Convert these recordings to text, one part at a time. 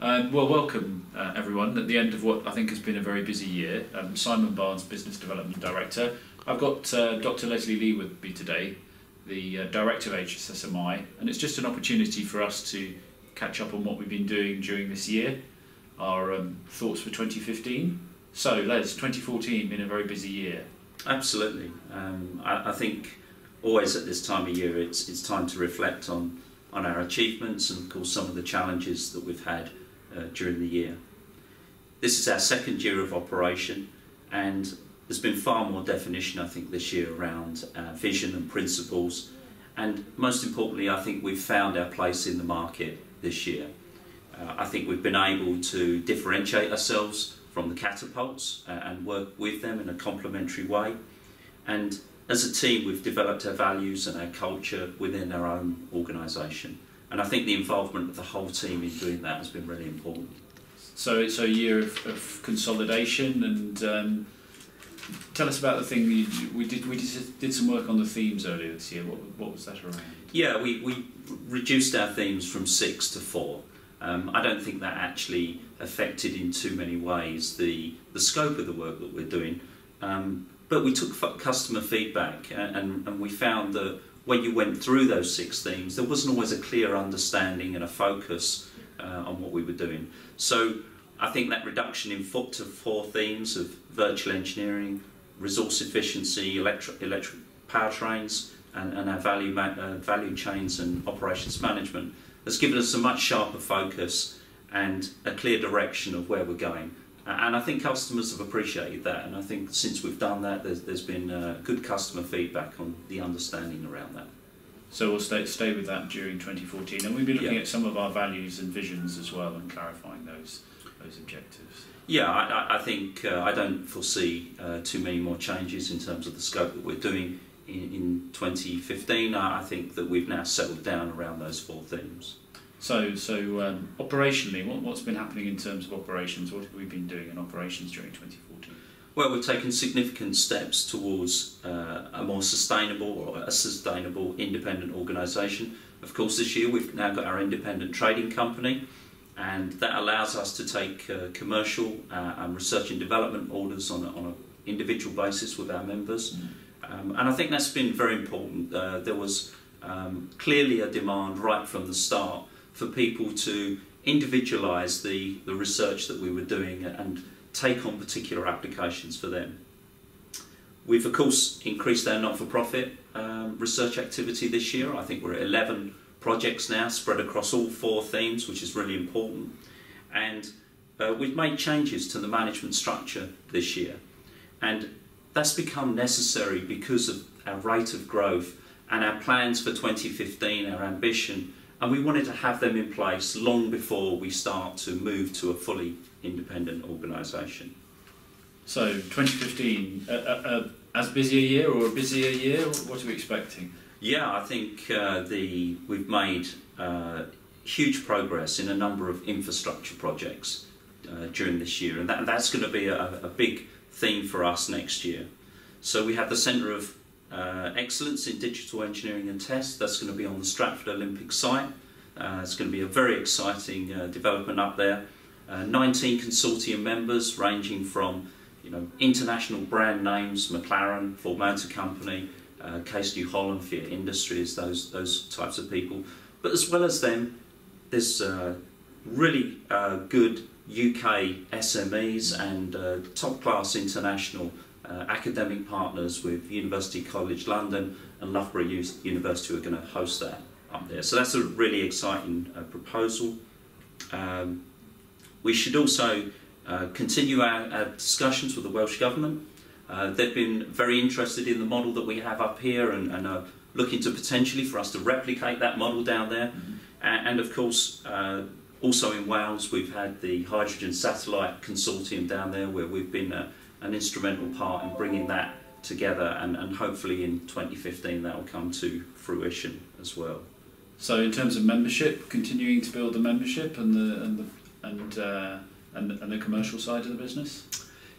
Well, welcome everyone at the end of what I think has been a very busy year. Simon Barnes, Business Development Director. I've got Dr. Leslie Lee with me today, the Director of HSSMI, and it's just an opportunity for us to catch up on what we've been doing during this year, our thoughts for 2015. So Les, 2014 been a very busy year. Absolutely. I think always at this time of year it's time to reflect on our achievements and of course some of the challenges that we've had during the year. This is our second year of operation, and there's been far more definition I think this year around vision and principles, and most importantly I think we've found our place in the market this year. I think we've been able to differentiate ourselves from the catapults and work with them in a complementary way, and as a team we've developed our values and our culture within our own organisation, and I think the involvement of the whole team in doing that has been really important. So it's a year of consolidation, and tell us about the thing we did some work on the themes earlier this year. What was that around? Yeah, we reduced our themes from 6 to 4. I don't think that actually affected in too many ways the scope of the work that we're doing, but we took customer feedback and we found that when you went through those 6 themes there wasn't always a clear understanding and a focus on what we were doing. So I think that reduction in foot to 4 themes of virtual engineering, resource efficiency, electric powertrains, and our value chains and operations management has given us a much sharper focus and a clear direction of where we're going. And I think customers have appreciated that, and I think since we've done that there's been good customer feedback on the understanding around that. So we'll stay with that during 2014, and we'll be looking at some of our values and visions as well and clarifying those objectives. Yeah, I think I don't foresee too many more changes in terms of the scope that we're doing in 2015. I think that we've now settled down around those 4 themes. So operationally, what's been happening in terms of operations? What have we been doing in operations during 2014? Well, we've taken significant steps towards a more sustainable or a sustainable independent organisation. Of course, this year we've now got our independent trading company, and that allows us to take commercial and research and development orders on an individual basis with our members. And I think that's been very important. There was clearly a demand right from the start for people to individualise the research that we were doing and take on particular applications for them. We've of course increased our not-for-profit research activity this year. I think we're at 11 projects now spread across all 4 themes, which is really important. And we've made changes to the management structure this year, and that's become necessary because of our rate of growth and our plans for 2015, our ambition, and we wanted to have them in place long before we start to move to a fully independent organisation. So 2015, as busy a year or a busier year? What are we expecting? Yeah, I think we've made huge progress in a number of infrastructure projects during this year, and that's going to be a big theme for us next year. So we have the Centre of Excellence in Digital Engineering and Test. That's going to be on the Stratford Olympic site. It's going to be a very exciting development up there. 19 consortium members ranging from international brand names, McLaren, Ford Motor Company, Case New Holland, Fiat Industries, those types of people. But as well as them, there's really good UK SMEs and top-class international academic partners with University College London and Loughborough University who are going to host that up there. So that's a really exciting proposal. We should also continue our discussions with the Welsh Government. They've been very interested in the model that we have up here and are looking to potentially for us to replicate that model down there. And of course, also in Wales we've had the Hydrogen Satellite Consortium down there where we've been an instrumental part in bringing that together, and hopefully in 2015 that will come to fruition as well. So in terms of membership, continuing to build the membership and the commercial side of the business?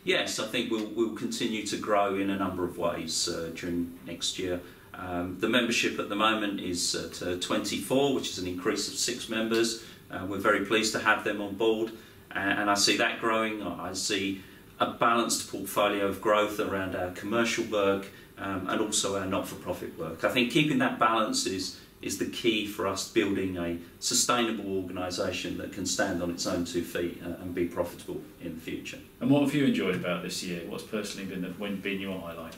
Yes, I think we'll continue to grow in a number of ways during next year. The membership at the moment is at 24, which is an increase of 6 members. We're very pleased to have them on board, and I see that growing. I see a balanced portfolio of growth around our commercial work and also our not-for-profit work. I think keeping that balance is the key for us building a sustainable organisation that can stand on its own 2 feet and be profitable in the future. And what have you enjoyed about this year? What's personally been your highlight?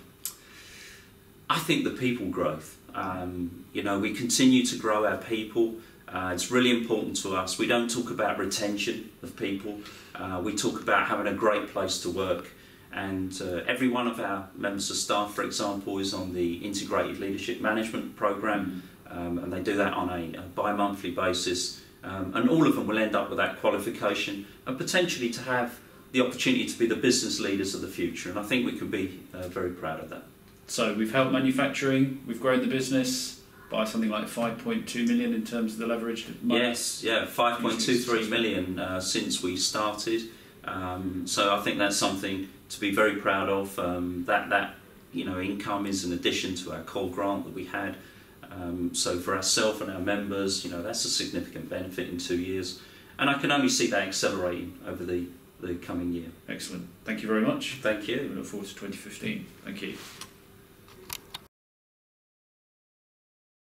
I think the people growth. You know, we continue to grow our people. It's really important to us. We don't talk about retention of people. We talk about having a great place to work. And every one of our members of staff, for example, is on the Integrated Leadership Management Programme, and they do that on a bi-monthly basis. And all of them will end up with that qualification and potentially to have the opportunity to be the business leaders of the future. And I think we can be very proud of that. So we've helped manufacturing, we've grown the business by something like 5.2 million in terms of the leveraged money. Yes, yeah, 5.23 million since we started. So I think that's something to be very proud of. That you know, income is an addition to our core grant that we had. So for ourselves and our members, you know, that's a significant benefit in 2 years, and I can only see that accelerating over the coming year. Excellent. Thank you very much. Thank you. We look forward to 2015. Thank you.